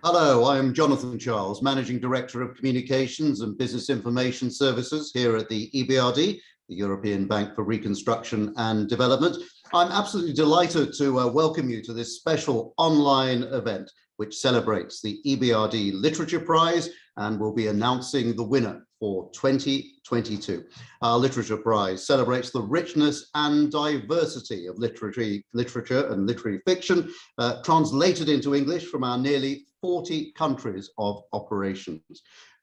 Hello, I'm Jonathan Charles, Managing Director of Communications and Business Information Services here at the EBRD, the European Bank for Reconstruction and Development. I'm absolutely delighted to welcome you to this special online event, which celebrates the EBRD Literature Prize and will be announcing the winner for 2022. Our Literature Prize celebrates the richness and diversity of literature and literary fiction translated into English from our nearly 40 countries of operations.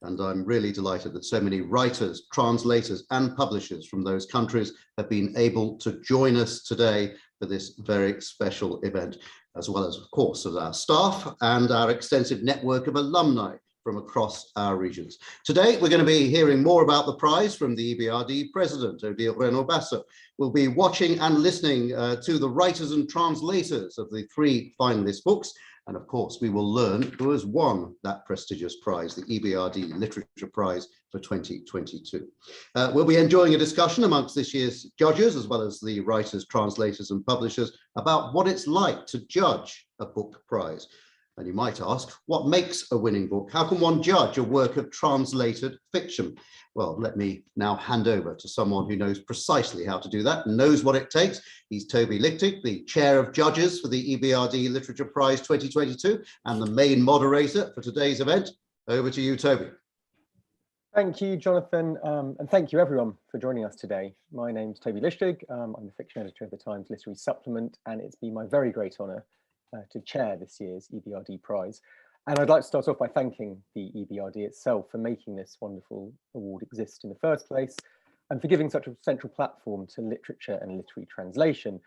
And I'm really delighted that so many writers, translators and publishers from those countries have been able to join us today for this very special event, as well as, of course, as our staff and our extensive network of alumni from across our regions. Today, we're going to be hearing more about the prize from the EBRD President, Odile Renaud-Basso. We'll be watching and listening to the writers and translators of the 3 finalist books. And of course, we will learn who has won that prestigious prize, the EBRD Literature Prize for 2022. We'll be enjoying a discussion amongst this year's judges, as well as the writers, translators and publishers, about what it's like to judge a book prize. And you might ask, what makes a winning book? How can one judge a work of translated fiction? Well, let me now hand over to someone who knows precisely how to do that and knows what it takes. He's Toby Lichtig, the Chair of Judges for the EBRD Literature Prize 2022 and the main moderator for today's event. Over to you, Toby. Thank you, Jonathan, and thank you everyone for joining us today. My name's Toby Lichtig. I'm the fiction editor of the Times Literary Supplement, and it's been my very great honour to chair this year's EBRD Prize. And I'd like to start off by thanking the EBRD itself for making this wonderful award exist in the first place and for giving such a central platform to literature and literary translation.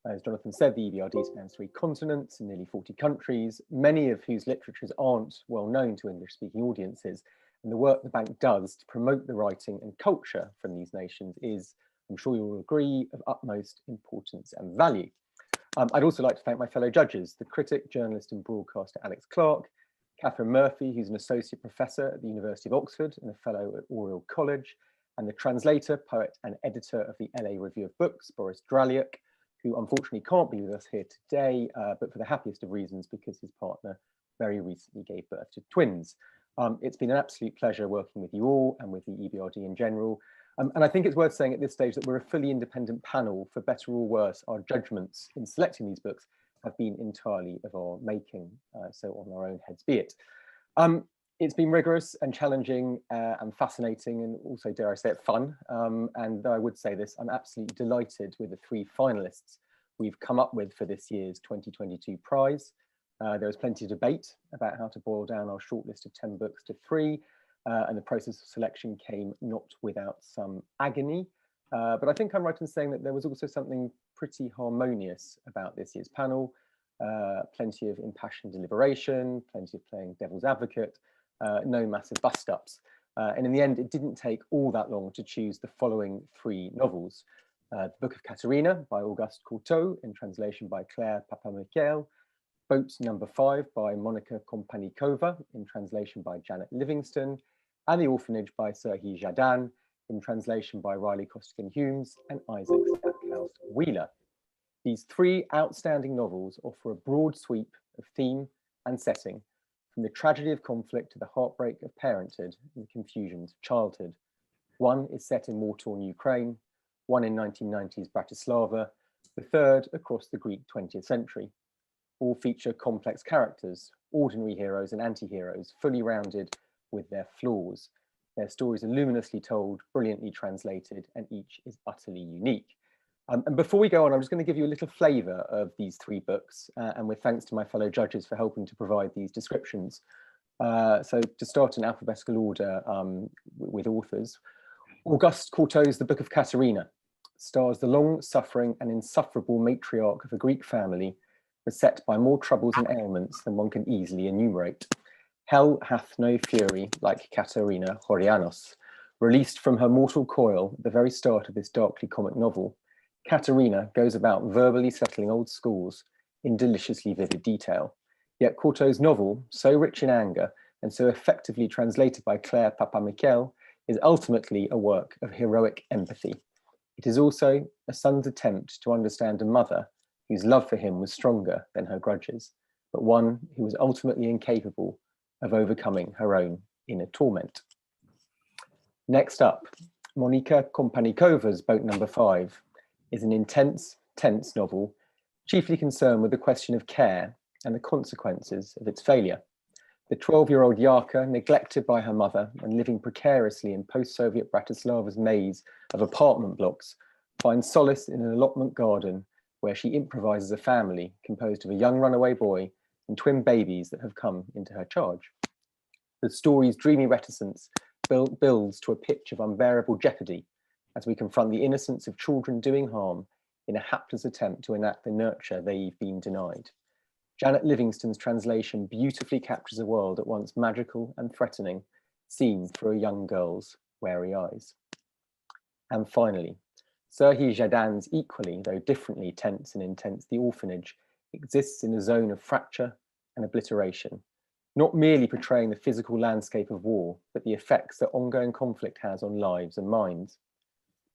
As Jonathan said, the EBRD spans 3 continents and nearly 40 countries, many of whose literatures aren't well known to English-speaking audiences. And the work the bank does to promote the writing and culture from these nations is, I'm sure you will agree, of utmost importance and value. I'd also like to thank my fellow judges, the critic, journalist and broadcaster Alex Clark, Catherine Murphy, who's an associate professor at the University of Oxford and a fellow at Oriel College, and the translator, poet and editor of the LA Review of Books, Boris Dralyuk, who unfortunately can't be with us here today, but for the happiest of reasons because his partner very recently gave birth to twins. It's been an absolute pleasure working with you all and with the EBRD in general. And I think it's worth saying at this stage that we're a fully independent panel. For better or worse, our judgments in selecting these books have been entirely of our making, so on our own heads be it. It's been rigorous and challenging and fascinating and also, dare I say it, fun. And I would say this, I'm absolutely delighted with the 3 finalists we've come up with for this year's 2022 prize. There was plenty of debate about how to boil down our shortlist of 10 books to 3. And the process of selection came not without some agony. But I think I'm right in saying that there was also something pretty harmonious about this year's panel. Plenty of impassioned deliberation, plenty of playing devil's advocate, no massive bust-ups. And in the end, it didn't take all that long to choose the following 3 novels. The Book of Katerina by Auguste Courteau, in translation by Claire Papa-Michael, Boat Number 5 by Monika Kompanikova, in translation by Janet Livingston, and The Orphanage by Serhii Zhadan, in translation by Riley Costigan-Humes and Isaac Stackhouse-Wheeler. These 3 outstanding novels offer a broad sweep of theme and setting, from the tragedy of conflict to the heartbreak of parenthood and the confusions of childhood. One is set in war-torn Ukraine, one in 1990s Bratislava, the third across the Greek 20th century. All feature complex characters, ordinary heroes and anti-heroes, fully rounded with their flaws. Their stories are luminously told, brilliantly translated, and each is utterly unique. And before we go on, I'm just going to give you a little flavour of these 3 books, and with thanks to my fellow judges for helping to provide these descriptions. So to start in alphabetical order with authors, Auguste Courteau's The Book of Katerina stars the long-suffering and insufferable matriarch of a Greek family beset by more troubles and ailments than one can easily enumerate. Hell hath no fury like Katerina Horianos. Released from her mortal coil at the very start of this darkly comic novel, Katerina goes about verbally settling old scores in deliciously vivid detail. Yet Courteau's novel, so rich in anger and so effectively translated by Claire Papa-Michael, is ultimately a work of heroic empathy. It is also a son's attempt to understand a mother whose love for him was stronger than her grudges, but one who was ultimately incapable of overcoming her own inner torment. Next up, Monika Kompanikova's Boat Number 5 is an intense, tense novel, chiefly concerned with the question of care and the consequences of its failure. The 12-year-old Yarka, neglected by her mother and living precariously in post-Soviet Bratislava's maze of apartment blocks, finds solace in an allotment garden where she improvises a family composed of a young runaway boy and twin babies that have come into her charge. The story's dreamy reticence builds to a pitch of unbearable jeopardy as we confront the innocence of children doing harm in a hapless attempt to enact the nurture they've been denied. Janet Livingston's translation beautifully captures a world at once magical and threatening, seen through a young girl's wary eyes. And finally, Serhiy Zhadan's equally, though differently tense and intense The Orphanage exists in a zone of fracture and obliteration, not merely portraying the physical landscape of war, but the effects that ongoing conflict has on lives and minds.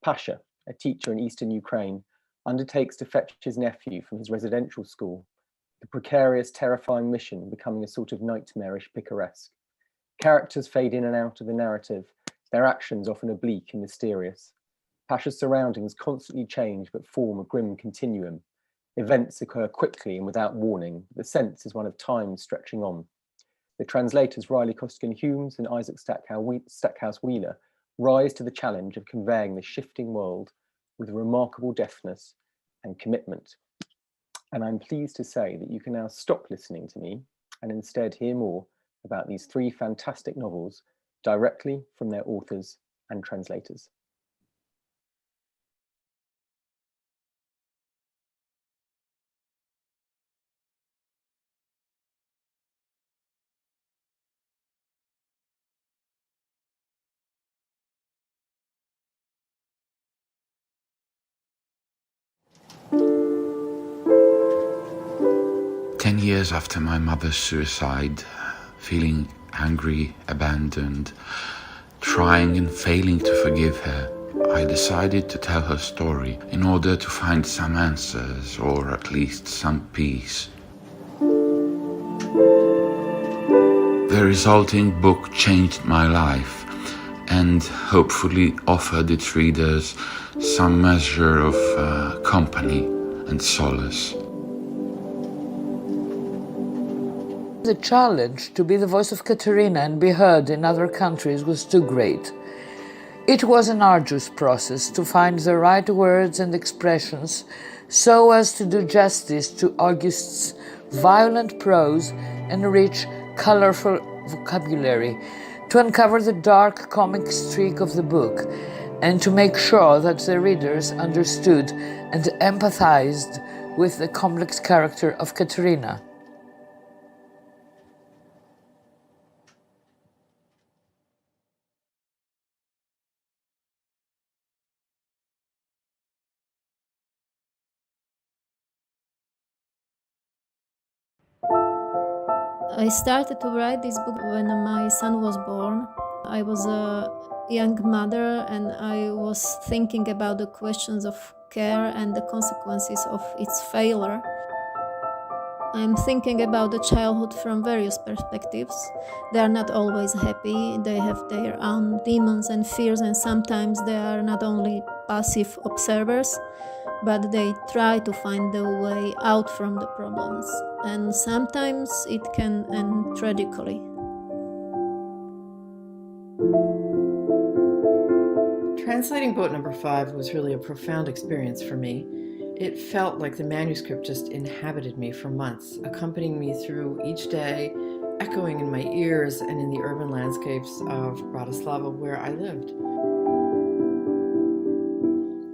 Pasha, a teacher in eastern Ukraine, undertakes to fetch his nephew from his residential school, the precarious, terrifying mission becoming a sort of nightmarish picaresque. Characters fade in and out of the narrative, their actions often oblique and mysterious. Pasha's surroundings constantly change but form a grim continuum. Events occur quickly and without warning, but the sense is one of time stretching on. The translators Riley Costigan-Humes and Isaac Stackhouse-Wheeler rise to the challenge of conveying the shifting world with remarkable deftness and commitment. And I'm pleased to say that you can now stop listening to me and instead hear more about these three fantastic novels directly from their authors and translators. Years after my mother's suicide, feeling angry, abandoned, trying and failing to forgive her, I decided to tell her story in order to find some answers or at least some peace. The resulting book changed my life and hopefully offered its readers some measure of company and solace. The challenge to be the voice of Katerina and be heard in other countries was too great. It was an arduous process to find the right words and expressions so as to do justice to August's violent prose and rich, colorful vocabulary, to uncover the dark comic streak of the book, and to make sure that the readers understood and empathized with the complex character of Katerina. I started to write this book when my son was born. I was a young mother and I was thinking about the questions of care and the consequences of its failure. I'm thinking about the childhood from various perspectives. They are not always happy, they have their own demons and fears, and sometimes they are not only passive observers, but they try to find the way out from the problems. And sometimes it can end tragically. Translating Boat Number 5 was really a profound experience for me. It felt like the manuscript just inhabited me for months, accompanying me through each day, echoing in my ears and in the urban landscapes of Bratislava where I lived.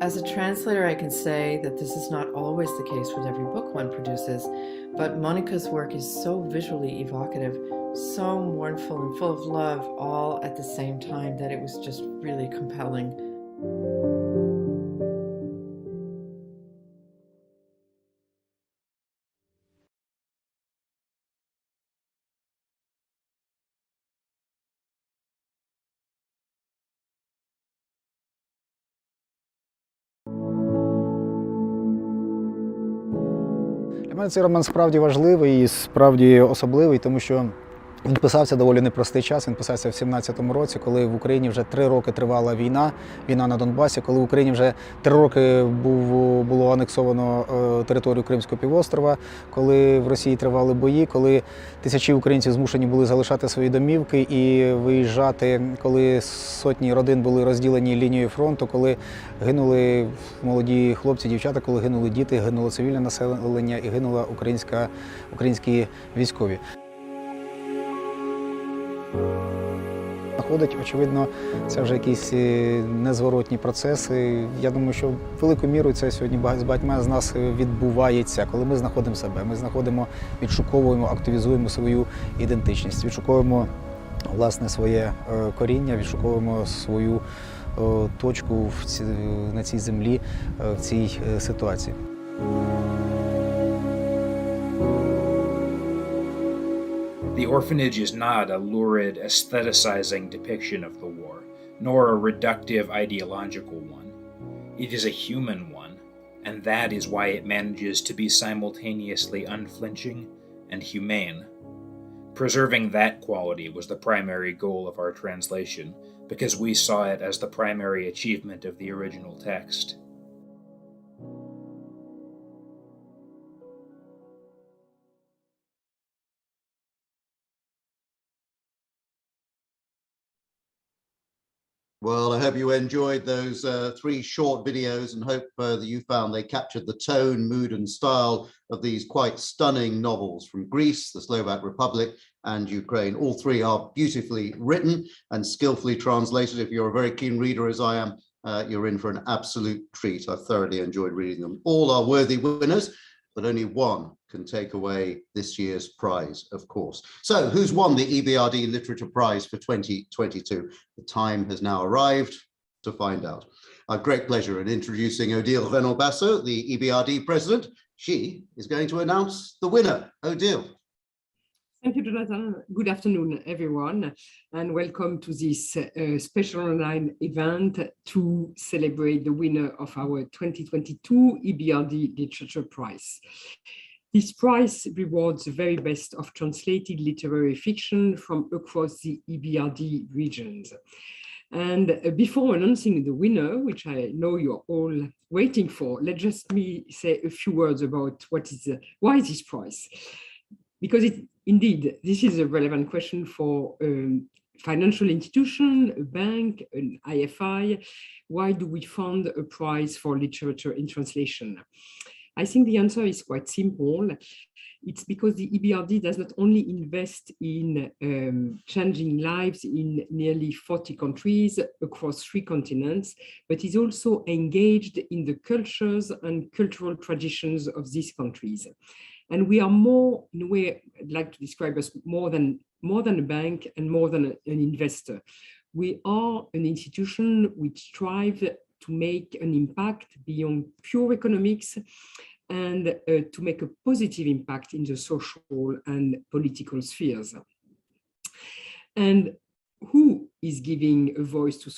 As a translator, I can say that this is not always the case with every book one produces, but Monika's work is so visually evocative, so mournful and full of love, all at the same time, that it was just really compelling. Для мене цей роман справді важливий і справді особливий, тому що Він писався доволі непростий час, він писався в 17-му році, коли в Україні вже 3 роки тривала війна на Донбасі, коли в Україні вже 3 роки було анексовано територію Кримського півострова, коли в Росії тривали бої, коли тисячі українців змушені були залишати свої домівки і виїжджати, коли сотні родин були розділені лінією фронту, коли гинули молоді хлопці, дівчата, коли гинули діти, гинуло цивільне населення і гинули українські військові. Находить, очевидно, це вже якісь незворотні процеси. Я думаю, що великою мірою це сьогодні з багатьма з нас відбувається, коли ми знаходимо себе. Ми знаходимо, відшуковуємо, активізуємо свою ідентичність, відшуковуємо, власне, своє коріння, відшуковуємо свою точку на цій землі, в цій ситуації. The orphanage is not a lurid, aestheticizing depiction of the war, nor a reductive ideological one. It is a human one, and that is why it manages to be simultaneously unflinching and humane. Preserving that quality was the primary goal of our translation, because we saw it as the primary achievement of the original text. Well, I hope you enjoyed those 3 short videos and hope that you found they captured the tone, mood and style of these quite stunning novels from Greece, the Slovak Republic and Ukraine. All 3 are beautifully written and skillfully translated. If you're a very keen reader as I am, you're in for an absolute treat. I thoroughly enjoyed reading them. All are worthy winners, but only one can take away this year's prize, of course. So who's won the EBRD Literature Prize for 2022? The time has now arrived to find out. I have great pleasure in introducing Odile Renaud-Basso, the EBRD president. She is going to announce the winner. Odile. Thank you, Jonathan. Good afternoon, everyone, and welcome to this special online event to celebrate the winner of our 2022 EBRD Literature Prize. This prize rewards the very best of translated literary fiction from across the EBRD regions. And before announcing the winner, which I know you're all waiting for, let just me say a few words about why this prize. Because indeed, this is a relevant question for financial institution, a bank, an IFI. Why do we fund a prize for literature in translation? I think the answer is quite simple. It's because the EBRD does not only invest in changing lives in nearly 40 countries across 3 continents, but is also engaged in the cultures and cultural traditions of these countries. And we are more, in a way, I'd like to describe us more than a bank and more than an investor. We are an institution which strives to make an impact beyond pure economics and to make a positive impact in the social and political spheres. And who is giving a voice to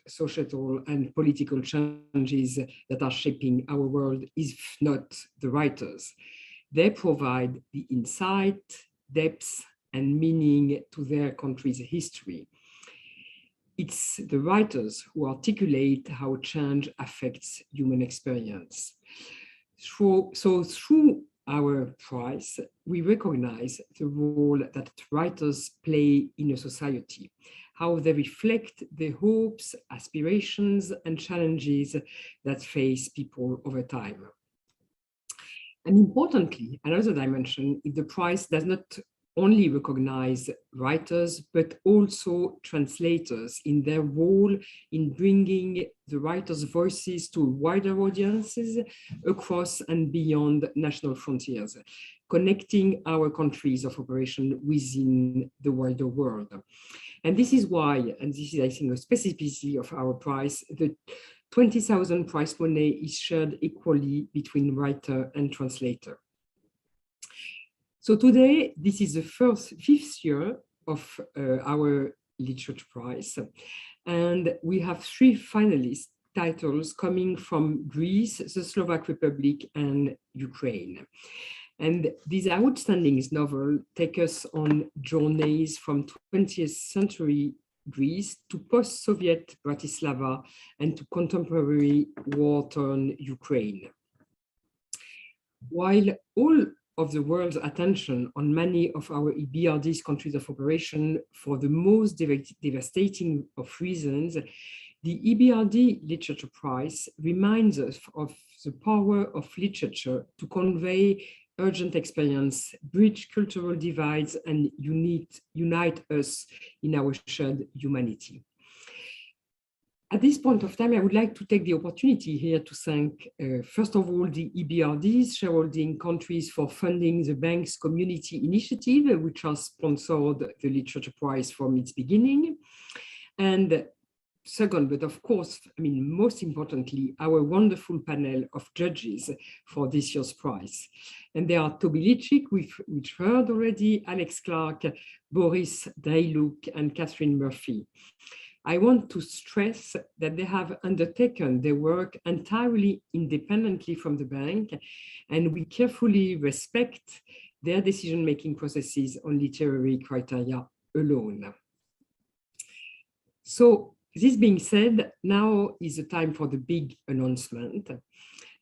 societal and political changes that are shaping our world if not the writers? They provide the insight, depth, and meaning to their country's history. It's the writers who articulate how change affects human experience. So through our prize, we recognize the role that writers play in a society, how they reflect the hopes, aspirations, and challenges that face people over time. And importantly, another dimension is the prize does not only recognize writers, but also translators in their role in bringing the writers' voices to wider audiences across and beyond national frontiers, connecting our countries of operation within the wider world. And this is why, and this is, I think, a specificity of our prize, the 20,000 prize money is shared equally between writer and translator. So today, this is the 5th year of our literature prize. And we have 3 finalist titles coming from Greece, the Slovak Republic, and Ukraine. And these outstanding novels take us on journeys from 20th century Greece to post-Soviet Bratislava and to contemporary war-torn Ukraine. While all of the world's attention on many of our EBRD's countries of operation for the most devastating of reasons, the EBRD Literature Prize reminds us of the power of literature to convey urgent experience, bridge cultural divides, and unite us in our shared humanity. At this point of time, I would like to take the opportunity here to thank, first of all, the EBRD's shareholding countries for funding the bank's community initiative, which has sponsored the Literature Prize from its beginning. And second, but of course, most importantly, our wonderful panel of judges for this year's prize. And they are Toby Lichtig, which heard already, Alex Clark, Boris Dreiluk, and Catherine Murphy. I want to stress that they have undertaken their work entirely independently from the bank, and we carefully respect their decision-making processes on literary criteria alone. So, this being said, now is the time for the big announcement.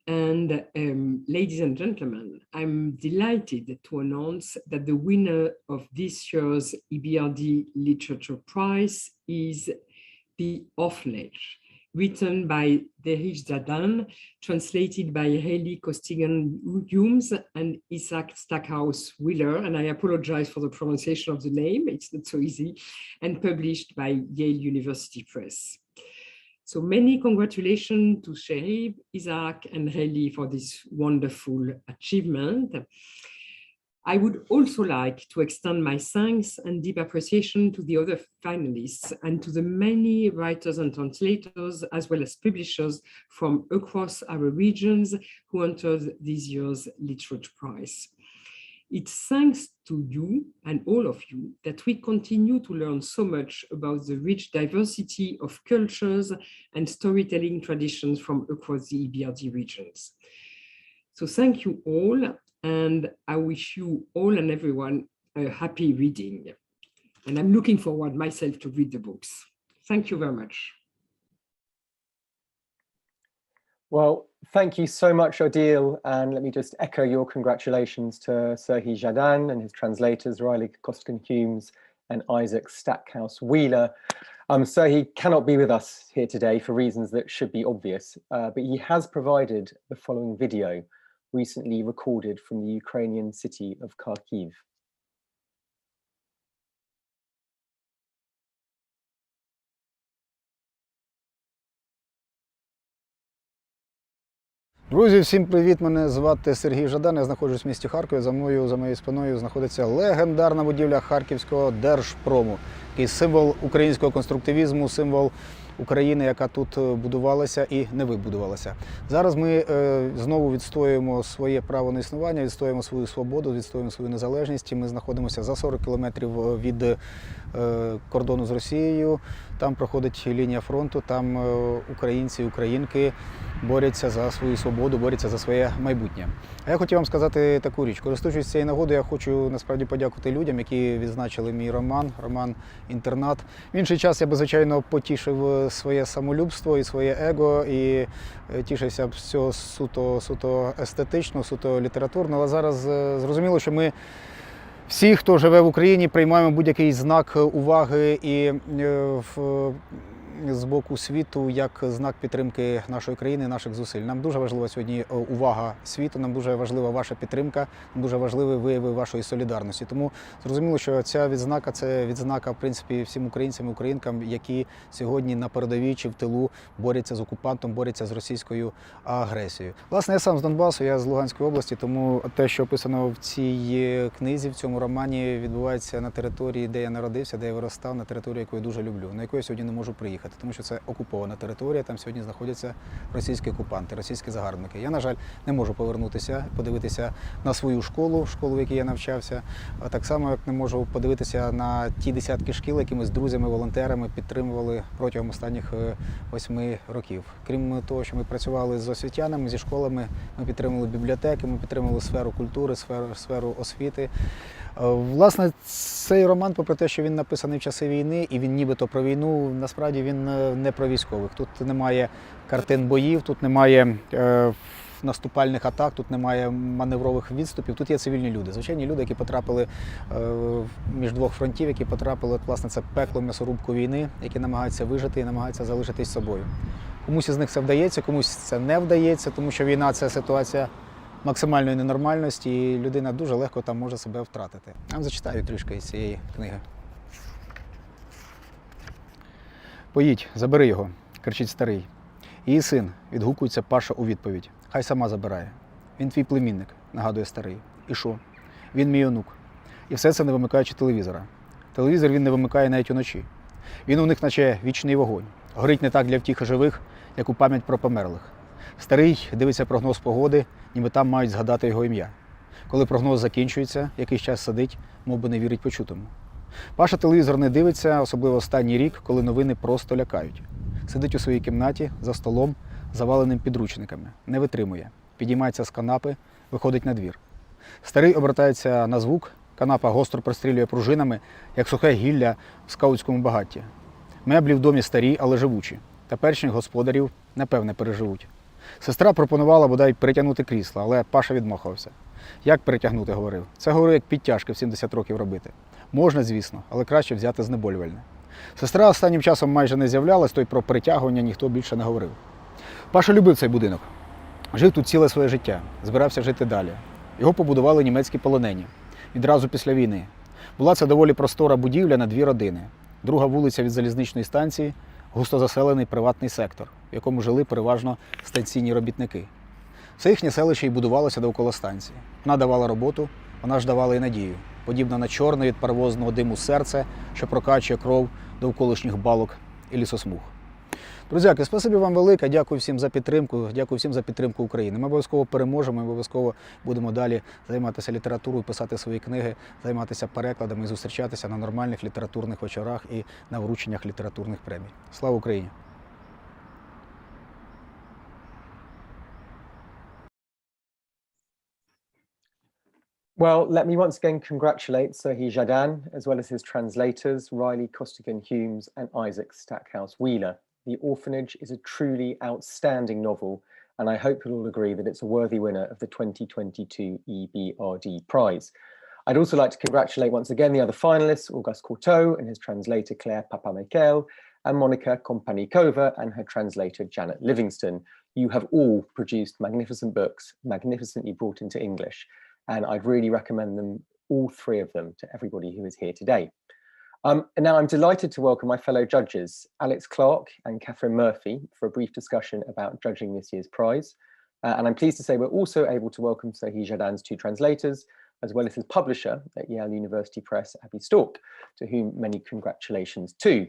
And ladies and gentlemen, I'm delighted to announce that the winner of this year's EBRD Literature Prize is The Orphanage, written by Derich Zadan, translated by Hayley Costigan-Humes and Isaac Stackhouse-Wheeler, and I apologize for the pronunciation of the name, it's not so easy, and published by Yale University Press. So many congratulations to Sherib, Isaac, and Hayley for this wonderful achievement. I would also like to extend my thanks and deep appreciation to the other finalists and to the many writers and translators, as well as publishers from across our regions who entered this year's Literature Prize. It's thanks to you and all of you that we continue to learn so much about the rich diversity of cultures and storytelling traditions from across the EBRD regions. So thank you all. And I wish you all and everyone a happy reading. And I'm looking forward myself to read the books. Thank you very much. Well, thank you so much, Odile. And let me just echo your congratulations to Serhii Jadan and his translators, Riley Costigan-Humes and Isaac Stackhouse-Wheeler. Serhii cannot be with us here today for reasons that should be obvious, but he has provided the following video, recently recorded from the Ukrainian city of Kharkiv. Друзі, всім привіт! Мене звати Сергій Жадан, я знаходжусь в місті Харкові. За моєю спиною знаходиться легендарна будівля Харківського Держпрому, який символ українського конструктивізму, символ України, яка тут будувалася і не вибудувалася. Зараз ми знову відстоюємо своє право на існування, відстоюємо свою свободу, відстоюємо свою незалежність. Ми знаходимося за 40 кілометрів від кордону з Росією. Там проходить лінія фронту, там українці і українки борються за свою свободу, борються за своє майбутнє. А я хотів вам сказати таку річ. Користуючись цією нагодою, я хочу насправді подякувати людям, які відзначили мій роман «Інтернат». В інший час я би, звичайно, потішив своє самолюбство і своє его, і тішився б з цього суто естетично, суто літературно. Але зараз зрозуміло, що ми всі, хто живе в Україні, приймаємо будь-який знак уваги і з боку світу як знак підтримки нашої країни, наших зусиль. Нам дуже важлива сьогодні увага світу, нам дуже важлива ваша підтримка, нам дуже важливі вияви вашої солідарності. Тому зрозуміло, що ця відзнака – це відзнака, в принципі, всім українцям і українкам, які сьогодні на передовій чи в тилу борються з окупантом, борються з російською агресією. Власне, я сам з Донбасу, я з Луганської області, тому те, що описано в цій книзі, в цьому романі, відбувається на території, де я народився, де я виростав, на території, яку я дуже люблю, на яку я сьогодні не можу приїхати. поїхати, тому що це окупована територія, там сьогодні знаходяться російські окупанти, російські загарбники. Я, на жаль, не можу повернутися, подивитися на свою школу, в якій я навчався, а так само, як не можу подивитися на ті десятки шкіл, які ми з друзями, волонтерами підтримували протягом останніх 8 років. Крім того, що ми працювали з освітянами, зі школами, ми підтримували бібліотеки, ми підтримували сферу культури, сферу освіти. Власне, цей роман, попри те, що він написаний в часи війни, і він нібито про війну, насправді він не про військових. Тут немає картин боїв, тут немає наступальних атак, тут немає маневрових відступів, тут є цивільні люди. Звичайні люди, які потрапили між двох фронтів, які потрапили, власне, це пекло, м'ясорубку війни, які намагаються вижити і намагаються залишитись собою. Комусь із них це вдається, комусь це не вдається, тому що війна – це ситуація максимальної ненормальності, і людина дуже легко там може себе втратити. Я вам зачитаю трішки із цієї книги. «Поїдь, забери його», – кричить старий. Її син, відгукується Паша у відповідь. «Хай сама забирає. Він твій племінник», – нагадує старий. «І що? Він мій онук». І все це не вимикаючи телевізора. Телевізор він не вимикає навіть уночі. Він у них наче вічний вогонь. Горить не так для втіхи живих, як у пам'ять про померлих. Старий дивиться прогноз погоди, ніби там мають згадати його ім'я. Коли прогноз закінчується, якийсь час сидить, мов би не вірить почутому. Паша телевізор не дивиться, особливо останній рік, коли новини просто лякають. Сидить у своїй кімнаті, за столом, заваленим підручниками. Не витримує. Підіймається з канапи, виходить на двір. Старий обертається на звук, канапа гостро прострілює пружинами, як сухе гілля в скаутському багатті. Меблі в домі старі, але живучі. Теперішніх господарів, напевне, переживуть. Сестра пропонувала бодай перетягнути крісло, але Паша відмахався. Як перетягнути, говорив. Це, говорю, як підтяжки в 70 років робити. Можна, звісно, але краще взяти знеболювальне. Сестра останнім часом майже не з'являлась, то й про перетягування ніхто більше не говорив. Паша любив цей будинок. Жив тут ціле своє життя, збирався жити далі. Його побудували німецькі полонені. Відразу після війни. Була це доволі простора будівля на 2 родини. Друга вулиця від залізничної станції – густо заселений приватний сектор, в якому жили переважно станційні робітники. Все їхнє селище й будувалося довкола станції. Вона давала роботу, вона ж давала і надію, подібна на чорне від паровозного диму серце, що прокачує кров довколишніх балок і лісосмуг. Друзяки, спасибі вам велике, дякую всім за підтримку, дякую всім за підтримку України. Ми обов'язково переможемо, ми обов'язково будемо далі займатися літературою, писати свої книги, займатися перекладами і зустрічатися на нормальних літературних вечорах і на врученнях літературних премій. Слава Україні! Well, let me once again congratulate Serhii Jadan, as well as his translators, Riley Costigan-Humes and Isaac Stackhouse-Wheeler. The Orphanage is a truly outstanding novel, and I hope you'll all agree that it's a worthy winner of the 2022 EBRD Prize. I'd also like to congratulate once again the other finalists, Auguste Courteau and his translator Claire Papamichael, and Monica Kompanikova and her translator Janet Livingston. You have all produced magnificent books, magnificently brought into English, and I'd really recommend them, all 3 of them, to everybody who is here today. And now I'm delighted to welcome my fellow judges, Alex Clark and Catherine Murphy, for a brief discussion about judging this year's prize. And I'm pleased to say we're also able to welcome Serhii Jadan's 2 translators, as well as his publisher at Yale University Press, Abby Stork, to whom many congratulations too.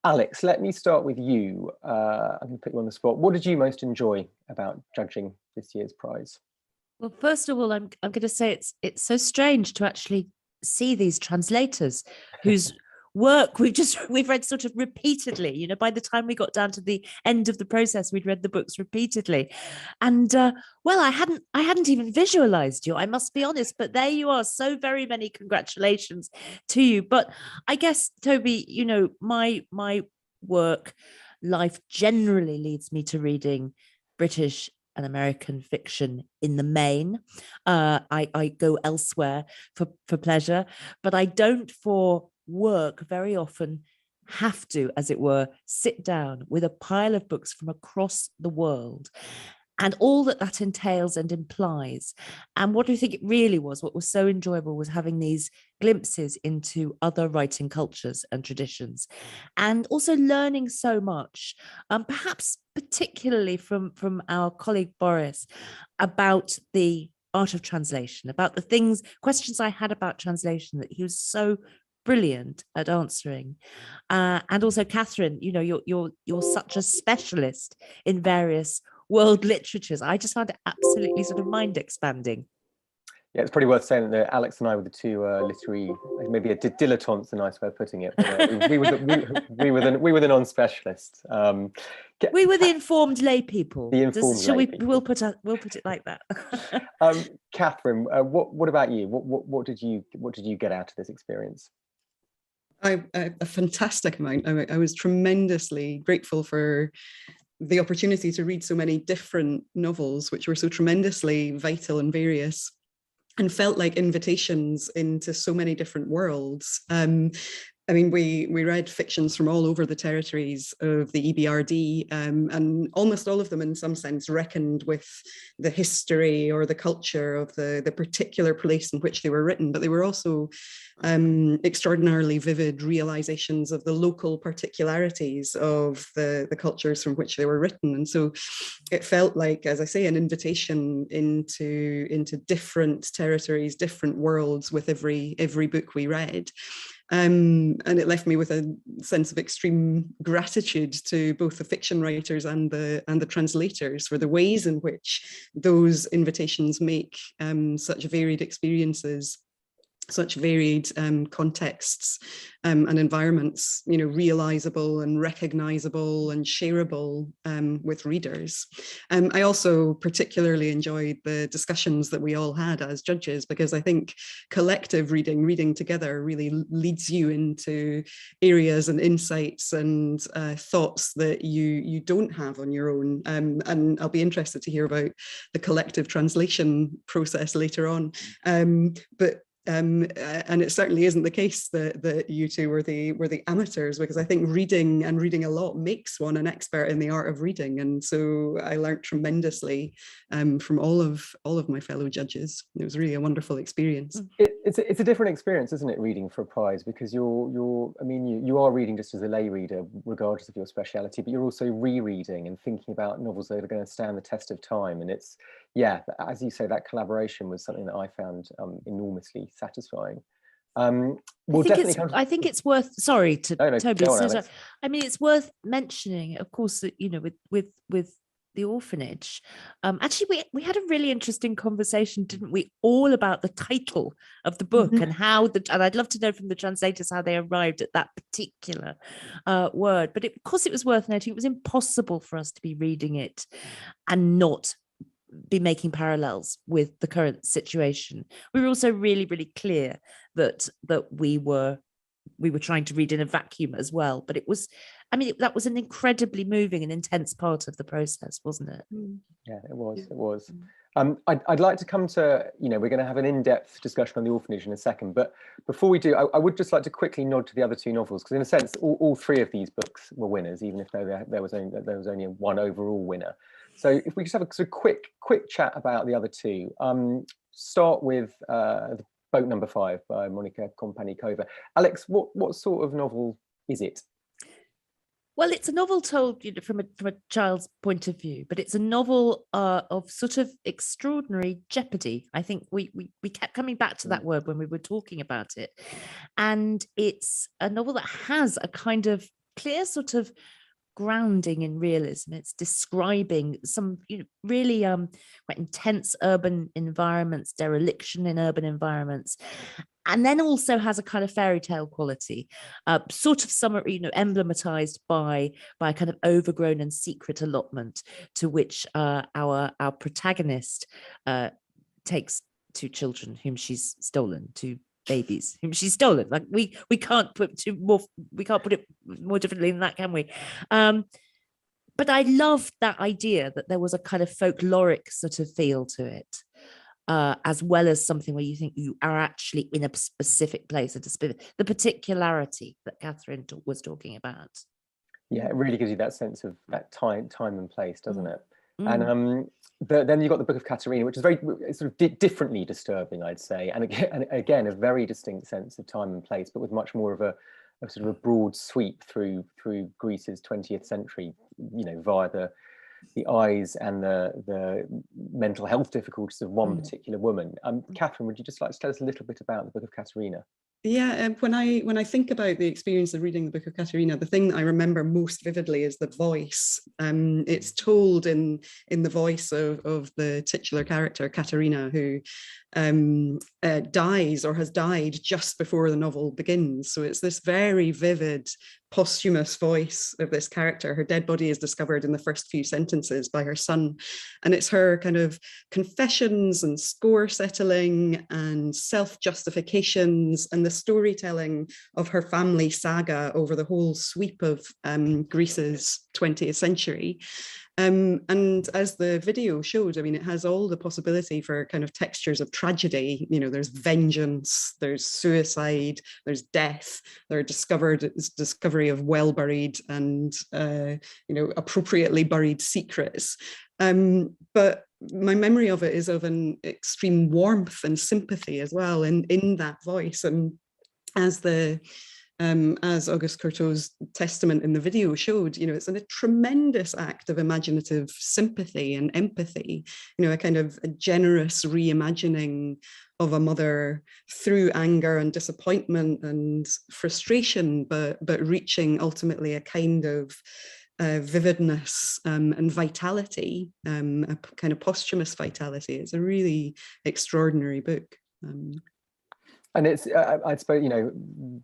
Alex, let me start with you. I'm going to put you on the spot. What did you most enjoy about judging this year's prize? Well, first of all, I'm going to say it's so strange to actually see these translators whose work we've read sort of repeatedly. You know, by the time we got down to the end of the process, we'd read the books repeatedly, and well, I hadn't even visualized you, I must be honest, but there you are. So very many congratulations to you. But I guess, Toby, you know, my work life generally leads me to reading British and American fiction in the main. I go elsewhere for pleasure, but I don't for work very often have to, as it were, sit down with a pile of books from across the world and all that entails and implies. And what do you think it really was? What was so enjoyable was having these glimpses into other writing cultures and traditions, and also learning so much, perhaps particularly from our colleague Boris, about the art of translation, about the questions I had about translation that he was so brilliant at answering. And also, Catherine, you know, you're such a specialist in various world literatures. I just found it absolutely sort of mind expanding. Yeah, it's probably worth saying that Alex and I were the two literary, maybe a dilettante's a nice way of putting it. But, we were the non-specialists. We were the informed lay people. The informed lay people. We'll put it like that. Catherine, what about you? What did you get out of this experience? A fantastic amount. I was tremendously grateful for the opportunity to read so many different novels, which were so tremendously vital and various, and felt like invitations into so many different worlds. I mean, we read fictions from all over the territories of the EBRD, and almost all of them in some sense reckoned with the history or the culture of the particular place in which they were written, but they were also extraordinarily vivid realizations of the local particularities of the cultures from which they were written. And so it felt like, as I say, an invitation into different territories, different worlds with every book we read. And it left me with a sense of extreme gratitude to both the fiction writers and the translators for the ways in which those invitations make such varied experiences, such varied contexts and environments, you know, realizable and recognizable and shareable with readers. I also particularly enjoyed the discussions that we all had as judges, because I think collective reading together really leads you into areas and insights and thoughts that you don't have on your own. And I'll be interested to hear about the collective translation process later on. And it certainly isn't the case that you two were the amateurs, because I think reading a lot makes one an expert in the art of reading. And so I learned tremendously from all of my fellow judges. It was really a wonderful experience. It's a different experience, isn't it, reading for a prize, because you are reading just as a lay reader, regardless of your speciality, but you're also rereading and thinking about novels that are going to stand the test of time. And it's, yeah, as you say, that collaboration was something that I found enormously satisfying. I think it's worth, sorry to Toby, I mean, it's worth mentioning, of course, that, you know, with the orphanage, actually we had a really interesting conversation, didn't we, all about the title of the book and how and I'd love to know from the translators how they arrived at that particular word. But of course it was worth noting, it was impossible for us to be reading it and not be making parallels with the current situation. We were also really, really clear that we were trying to read in a vacuum as well. But it was, I mean, that was an incredibly moving and intense part of the process, wasn't it? Yeah, it was. I'd like to come to, you know, we're going to have an in-depth discussion on the orphanage in a second, but before we do, I would just like to quickly nod to the other two novels, because in a sense, all three of these books were winners, even if there was only one overall winner. So if we just have a sort of quick chat about the other two, start with the Boat Number 5 by Monika Kompanikova. Alex, what sort of novel is it? Well, it's a novel told, you know, from a child's point of view, but it's a novel of sort of extraordinary jeopardy. I think we kept coming back to that word when we were talking about it, and it's a novel that has a kind of clear sort of grounding in realism. It's describing some, you know, really quite intense urban environments, dereliction in urban environments, and then also has a kind of fairy tale quality, sort of some, you know, emblematized by a kind of overgrown and secret allotment to which our protagonist takes two children whom she's stolen, two babies whom she's stolen. Like we can't put it more differently than that, can we? But I loved that idea that there was a kind of folkloric sort of feel to it, as well as something where you think you are actually in a specific place, the particularity that Catherine was talking about. Yeah, it really gives you that sense of that time and place, doesn't it? And then you've got the Book of Katerina, which is very sort of differently disturbing, I'd say, and again a very distinct sense of time and place, but with much more of a sort of a broad sweep through Greece's 20th century, you know, via the eyes and the mental health difficulties of one particular woman. Catherine, would you just like to tell us a little bit about the Book of Katerina? Yeah, when I think about the experience of reading the book of Katerina, the thing that I remember most vividly is the voice. It's told in the voice of the titular character, Katerina, who dies or has died just before the novel begins. So it's this very vivid, posthumous voice of this character. Her dead body is discovered in the first few sentences by her son. And it's her kind of confessions and score settling and self-justifications and the storytelling of her family saga over the whole sweep of Greece's 20th century. And as the video showed, I mean, it has all the possibility for kind of textures of tragedy. You know, there's vengeance, there's suicide, there's death, there are discovery of well-buried and, you know, appropriately buried secrets. But my memory of it is of an extreme warmth and sympathy as well in that voice. And as Auguste Courteau's testament in the video showed, you know, it's a tremendous act of imaginative sympathy and empathy, you know, a kind of a generous reimagining of a mother through anger and disappointment and frustration, but reaching ultimately a kind of vividness and vitality, a kind of posthumous vitality. It's a really extraordinary book. And it's, I suppose, you know,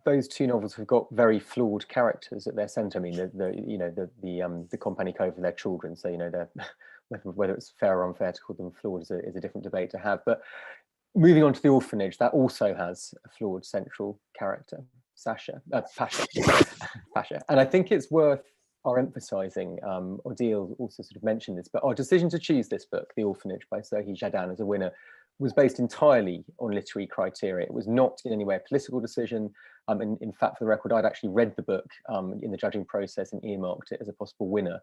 those two novels have got very flawed characters at their centre. I mean, the Compagnie Cove for their children. So, you know, whether it's fair or unfair to call them flawed is a different debate to have. But moving on to the orphanage, that also has a flawed central character, Pasha. And I think it's worth our emphasising. Odile also sort of mentioned this, but our decision to choose this book, The Orphanage by Serhii Jadin, as a winner was based entirely on literary criteria. It was not in any way a political decision. And in fact, for the record, I'd actually read the book in the judging process and earmarked it as a possible winner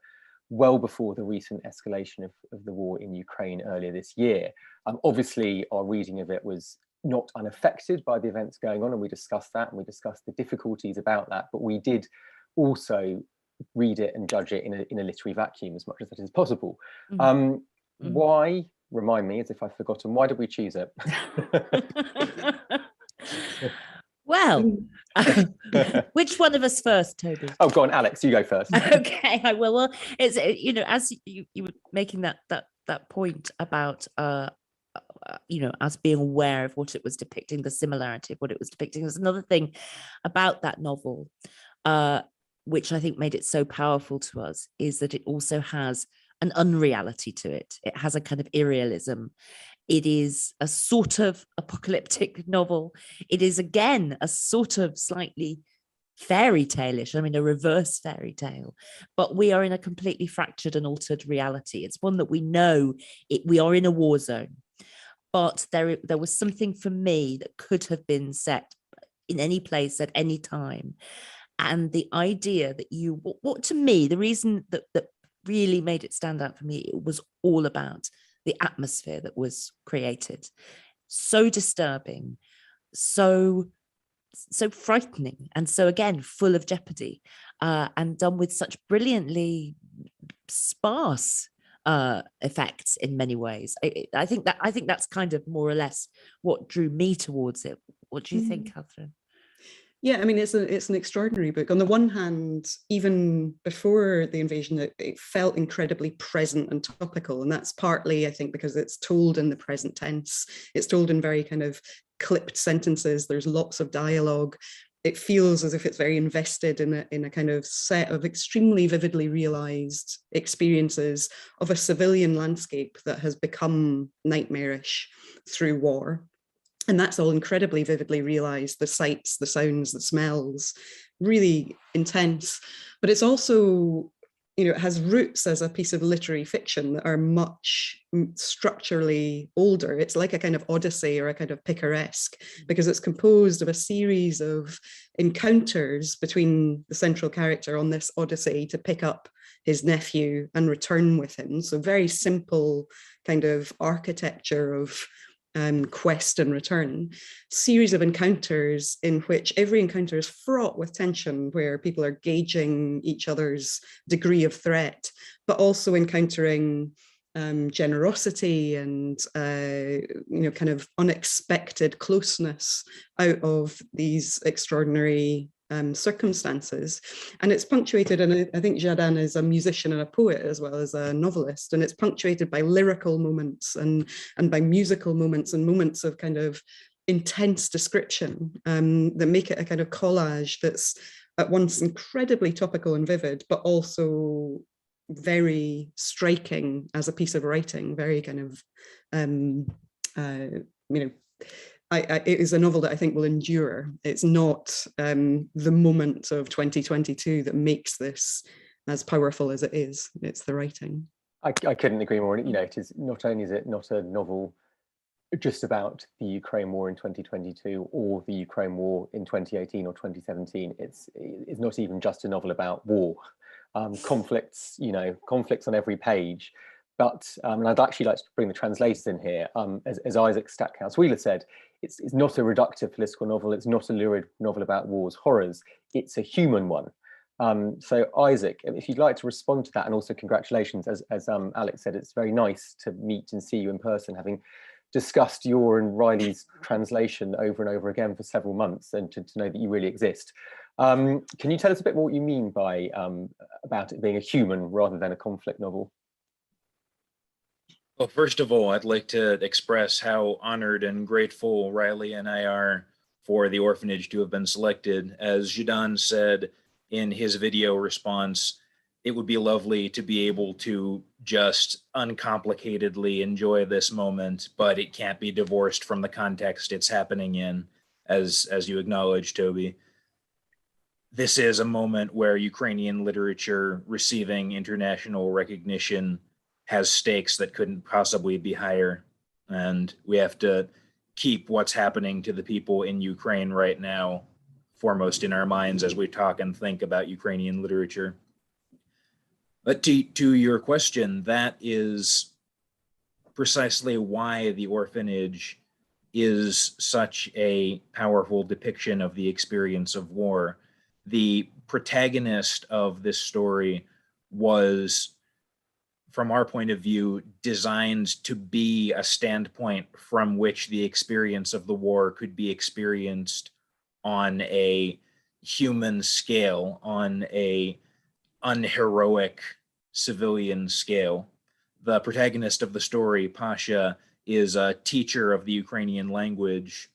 well before the recent escalation of the war in Ukraine earlier this year. Obviously, our reading of it was not unaffected by the events going on, and we discussed that, and we discussed the difficulties about that, but we did also read it and judge it in a literary vacuum as much as that is possible. Why? Remind me, as if I've forgotten, why did we choose it? Well, which one of us first, Toby? Oh, go on, Alex, you go first. Okay, I will. Well, it's, you know, as you were making that point about you know, us being aware of what it was depicting, the similarity of what it was depicting. There's another thing about that novel, which I think made it so powerful to us, is that it also has an unreality to it. It has a kind of irrealism. It is a sort of apocalyptic novel. It is, again, a sort of slightly fairy tale-ish, I mean, a reverse fairy tale, but we are in a completely fractured and altered reality. It's one that we know we are in a war zone, but there was something for me that could have been set in any place at any time. And the idea that what to me, the reason that really made it stand out for me, it was all about the atmosphere that was created. So disturbing, so frightening, and so, again, full of jeopardy, and done with such brilliantly sparse effects in many ways. I think that's kind of more or less what drew me towards it. What do you think, Catherine? Yeah, I mean, it's an extraordinary book. On the one hand, even before the invasion, it felt incredibly present and topical. And that's partly, I think, because it's told in the present tense. It's told in very kind of clipped sentences. There's lots of dialogue. It feels as if it's very invested in a kind of set of extremely vividly realized experiences of a civilian landscape that has become nightmarish through war. And that's all incredibly vividly realized, the sights, the sounds, the smells, really intense. But it's also, you know, it has roots as a piece of literary fiction that are much structurally older. It's like a kind of odyssey or a kind of picaresque, because it's composed of a series of encounters between the central character on this odyssey to pick up his nephew and return with him. So very simple kind of architecture of quest and return, series of encounters in which every encounter is fraught with tension, where people are gauging each other's degree of threat, but also encountering generosity and kind of unexpected closeness out of these extraordinary circumstances. And it's punctuated, and I think Jardin is a musician and a poet as well as a novelist, and it's punctuated by lyrical moments and by musical moments and moments of kind of intense description that make it a kind of collage that's at once incredibly topical and vivid, but also very striking as a piece of writing, very kind of, it is a novel that I think will endure. It's not the moment of 2022 that makes this as powerful as it is. It's the writing. I couldn't agree more. It is not only is it not a novel just about the Ukraine war in 2022 or the Ukraine war in 2018 or 2017. It's not even just a novel about war. Conflicts on every page. But and I'd actually like to bring the translators in here. As Isaac Stackhouse-Wheeler said, it's not a reductive political novel. It's not a lurid novel about wars, horrors. It's a human one. So Isaac, if you'd like to respond to that, and also congratulations, as Alex said, it's very nice to meet and see you in person, having discussed your and Riley's translation over and over again for several months, and to know that you really exist. Can you tell us a bit more what you mean by about it being a human rather than a conflict novel? Well, first of all, I'd like to express how honored and grateful Riley and I are for the orphanage to have been selected. As Jardin said in his video response, it would be lovely to be able to just uncomplicatedly enjoy this moment, but it can't be divorced from the context it's happening in, as you acknowledged, Toby. This is a moment where Ukrainian literature receiving international recognition has stakes that couldn't possibly be higher. And we have to keep what's happening to the people in Ukraine right now foremost in our minds as we talk and think about Ukrainian literature. But to your question, that is precisely why The Orphanage is such a powerful depiction of the experience of war. The protagonist of this story was, from our point of view, designed to be a standpoint from which the experience of the war could be experienced on a human scale, on a unheroic civilian scale. The protagonist of the story, Pasha, is a teacher of the Ukrainian language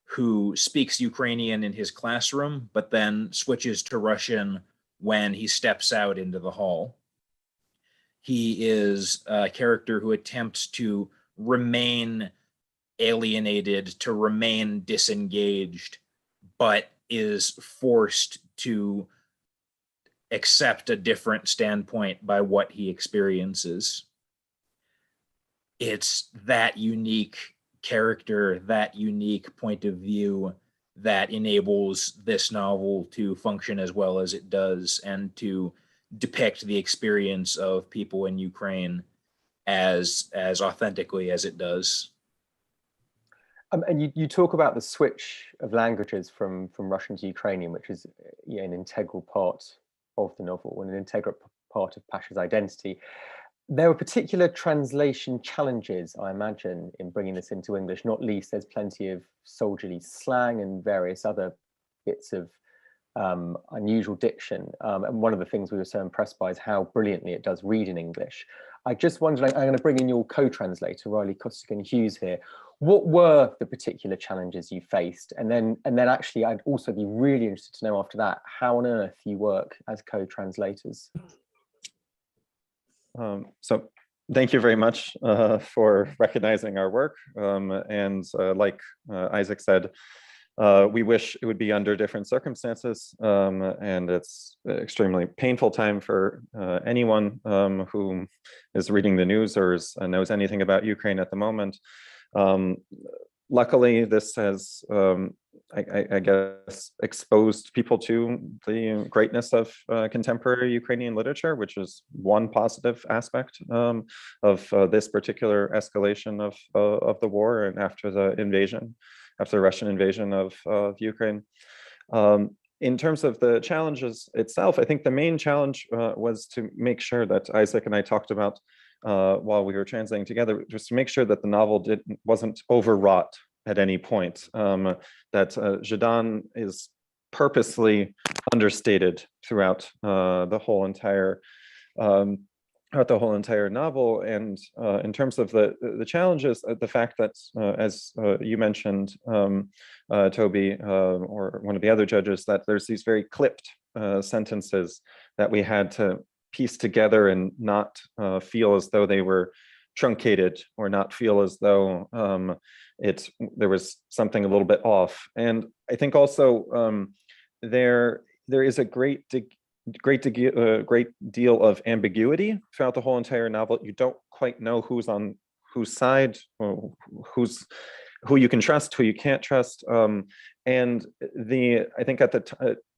who speaks Ukrainian in his classroom, but then switches to Russian when he steps out into the hall. He is a character who attempts to remain alienated, to remain disengaged, but is forced to accept a different standpoint by what he experiences. It's that unique character, that unique point of view that enables this novel to function as well as it does and to depict the experience of people in Ukraine as authentically as it does. And you talk about the switch of languages from Russian to Ukrainian, which is an integral part of the novel and an integral part of Pasha's identity. There were particular translation challenges, I imagine, in bringing this into English, not least there's plenty of soldierly slang and various other bits of unusual diction. And one of the things we were so impressed by is how brilliantly it does read in English. I just wondered, I'm going to bring in your co-translator, Riley Costigan-Hughes here. What were the particular challenges you faced? And then actually, I'd also be really interested to know after that, how on earth you work as co-translators. So thank you very much for recognizing our work. And like Isaac said, we wish it would be under different circumstances, and it's an extremely painful time for anyone who is reading the news or knows anything about Ukraine at the moment. Luckily, this has, I guess, exposed people to the greatness of contemporary Ukrainian literature, which is one positive aspect of this particular escalation of the war and after the Russian invasion of Ukraine. In terms of the challenges itself, I think the main challenge was to make sure that Isaac and I talked about while we were translating together, just to make sure that the novel wasn't overwrought at any point, that Žadan is purposely understated throughout the whole entire novel. And in terms of the challenges, the fact that, as you mentioned, Toby, or one of the other judges, that there's these very clipped sentences that we had to piece together and not feel as though they were truncated, or not feel as though there was something a little bit off. And I think also there is a great deal of ambiguity throughout the whole entire novel. You don't quite know who's on whose side, or who you can trust, who you can't trust. And I think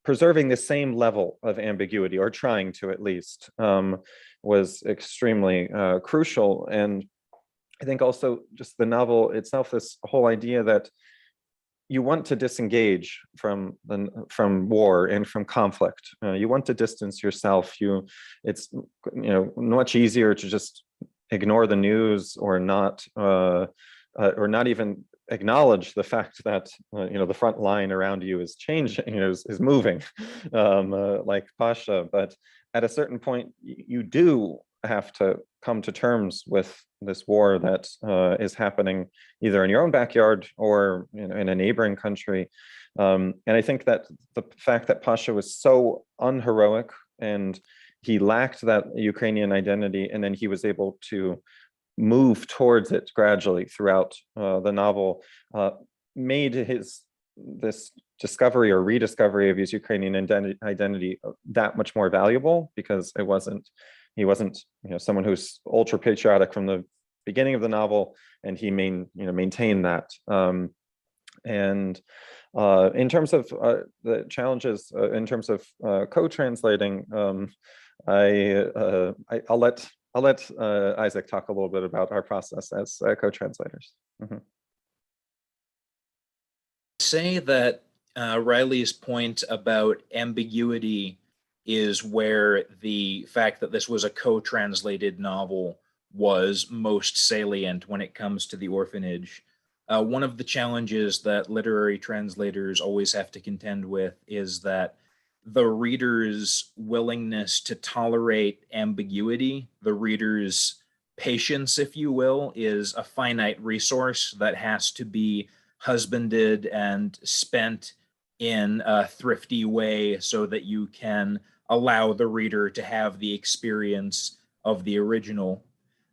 preserving the same level of ambiguity, or trying to at least, was extremely crucial. And I think also just the novel itself, this whole idea that you want to disengage from war and from conflict. You want to distance yourself. It's much easier to just ignore the news, or not even acknowledge the fact that the front line around you is changing, is moving, like Pasha. But at a certain point, you do have to come to terms with this war that is happening either in your own backyard, or in a neighboring country. And I think that the fact that Pasha was so unheroic, and he lacked that Ukrainian identity, and then he was able to move towards it gradually throughout the novel, made this discovery or rediscovery of his Ukrainian identity that much more valuable, because he wasn't someone who's ultra patriotic from the beginning of the novel, and he maintained that. And in terms of the challenges, in terms of co-translating, I'll let Isaac talk a little bit about our process as co-translators. Mm-hmm. Say that Riley's point about ambiguity is where the fact that this was a co-translated novel was most salient when it comes to The Orphanage. One of the challenges that literary translators always have to contend with is that the reader's willingness to tolerate ambiguity, the reader's patience, if you will, is a finite resource that has to be husbanded and spent in a thrifty way so that you can allow the reader to have the experience of the original.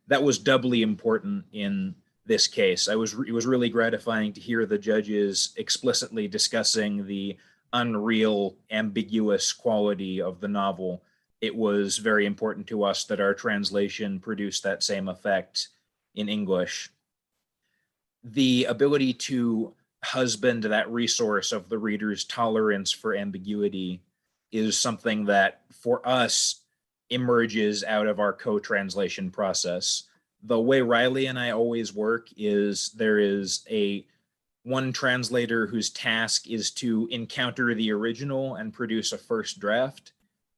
That was doubly important in this case. It was really gratifying to hear the judges explicitly discussing the unreal, ambiguous quality of the novel. It was very important to us that our translation produced that same effect in English. The ability to husband that resource of the reader's tolerance for ambiguity is something that, for us, emerges out of our co-translation process. The way Riley and I always work is there is one translator whose task is to encounter the original and produce a first draft,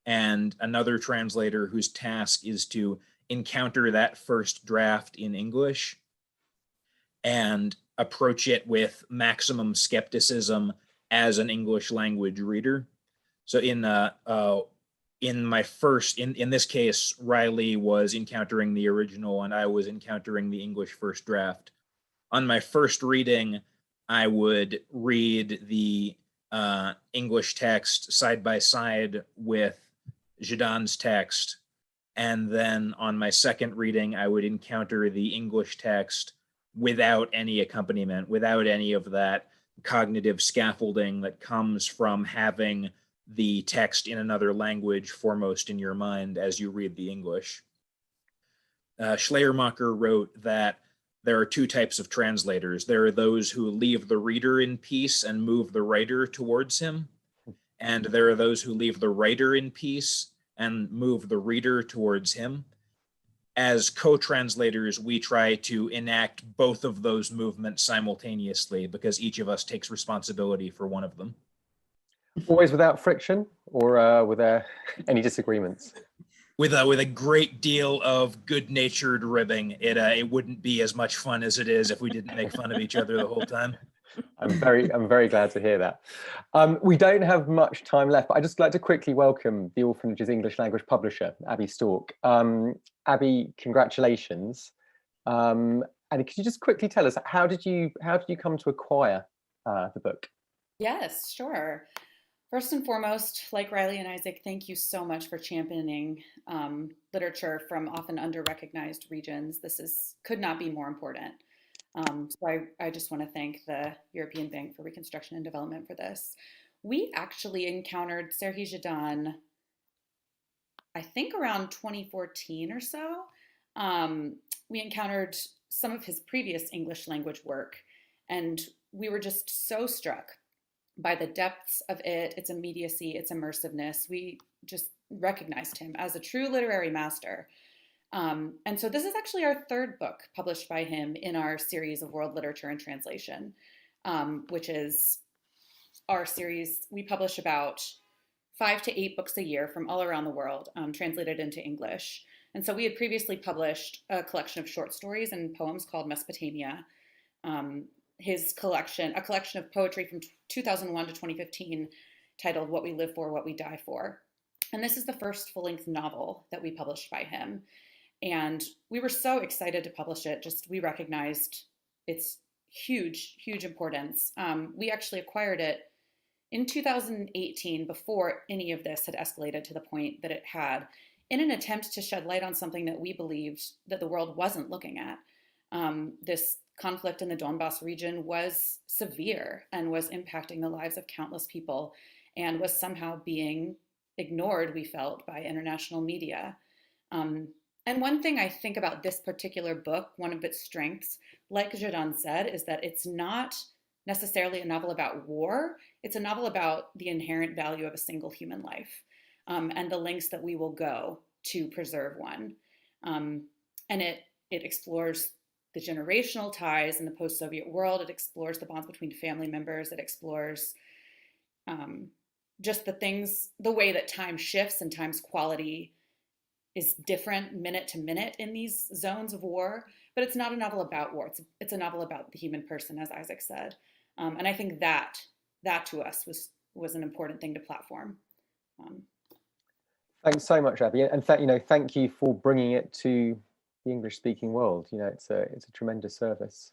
and another translator whose task is to encounter that first draft in English and approach it with maximum skepticism as an English language reader. So in this case, Riley was encountering the original and I was encountering the English first draft. On my first reading, I would read the English text side by side with Žadan's text. And then on my second reading, I would encounter the English text without any accompaniment, without any of that cognitive scaffolding that comes from having the text in another language foremost in your mind as you read the English. Schleiermacher wrote that there are two types of translators. There are those who leave the reader in peace and move the writer towards him. And there are those who leave the writer in peace and move the reader towards him. As co-translators, we try to enact both of those movements simultaneously because each of us takes responsibility for one of them. Always without friction, or were there any disagreements? with a great deal of good-natured ribbing. It wouldn't be as much fun as it is if we didn't make fun of each other the whole time. I'm very glad to hear that. We don't have much time left, but I'd just like to quickly welcome the Orphanage's English language publisher, Abby Stork. Abby, congratulations. And could you just quickly tell us, how did you come to acquire the book? Yes, sure. First and foremost, like Riley and Isaac, thank you so much for championing literature from often under-recognized regions. This could not be more important. So I just want to thank the European Bank for Reconstruction and Development for this. We actually encountered Serhii Zhadan, I think around 2014 or so. We encountered some of his previous English language work, and we were just so struck by the depths of it, its immediacy, its immersiveness. We just recognized him as a true literary master. And so this is actually our third book published by him in our series of world literature and translation, which is our series. We publish about 5 to 8 books a year from all around the world, translated into English. And so we had previously published a collection of short stories and poems called Mesopotamia. His collection, a collection of poetry from 2001 to 2015, titled What We Live For, What We Die For. And this is the first full-length novel that we published by him. And we were so excited to publish it. We recognized its huge importance. We actually acquired it in 2018, before any of this had escalated to the point that it had, in an attempt to shed light on something that we believed that the world wasn't looking at. This conflict in the Donbass region was severe and was impacting the lives of countless people, and was somehow being ignored, we felt, by international media. And one thing I think about this particular book, one of its strengths, like Zhadan said, is that it's not necessarily a novel about war. It's a novel about the inherent value of a single human life, and the lengths that we will go to preserve one. And it explores the generational ties in the post-Soviet world. It explores the bonds between family members. It explores just the way that time shifts and time's quality is different minute to minute in these zones of war. But it's not a novel about war. It's a novel about the human person, as Isaac said. And I think that to us was an important thing to platform. Thanks so much, Abby, and thank you for bringing it to the English-speaking world. It's a tremendous service.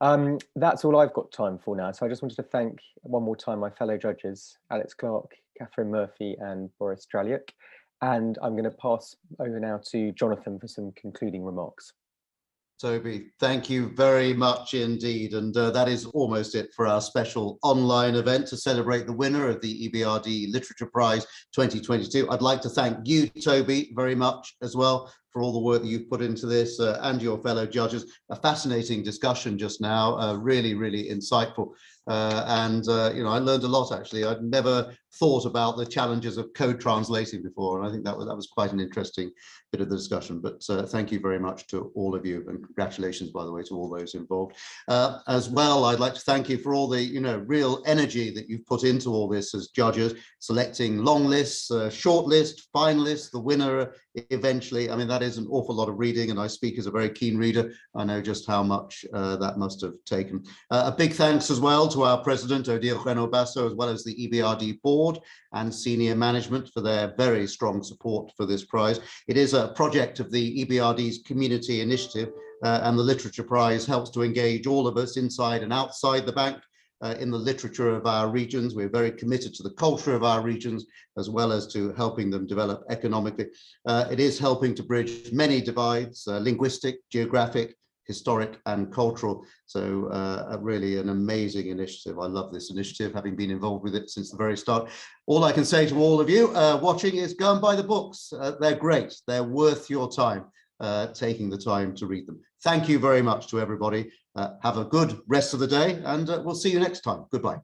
That's all I've got time for now. So I just wanted to thank one more time my fellow judges, Alex Clark, Catherine Murphy, and Boris Dralyuk. And I'm going to pass over now to Jonathan for some concluding remarks. Toby, thank you very much indeed. And that is almost it for our special online event to celebrate the winner of the EBRD Literature Prize 2022. I'd like to thank you, Toby, very much as well for all the work that you've put into this, and your fellow judges. A fascinating discussion just now, really insightful. And I learned a lot, actually. I'd never thought about the challenges of code translating before, and I think that was quite an interesting bit of the discussion. But thank you very much to all of you, and congratulations, by the way, to all those involved. As well, I'd like to thank you for all the real energy that you've put into all this as judges, selecting long lists, short list, finalists, the winner eventually. I mean, that is an awful lot of reading, and I speak as a very keen reader. I know just how much that must have taken. A big thanks as well to our president, Odile Renaud-Basso, as well as the EBRD board and senior management for their very strong support for this prize. It is a project of the EBRD's community initiative, and the Literature Prize helps to engage all of us inside and outside the bank in the literature of our regions. We're very committed to the culture of our regions, as well as to helping them develop economically. It is helping to bridge many divides, linguistic, geographic, historic and cultural. So really an amazing initiative. I love this initiative, having been involved with it since the very start. All I can say to all of you watching is go and buy the books. They're great. They're worth your time, taking the time to read them. Thank you very much to everybody. Have a good rest of the day, and we'll see you next time. Goodbye.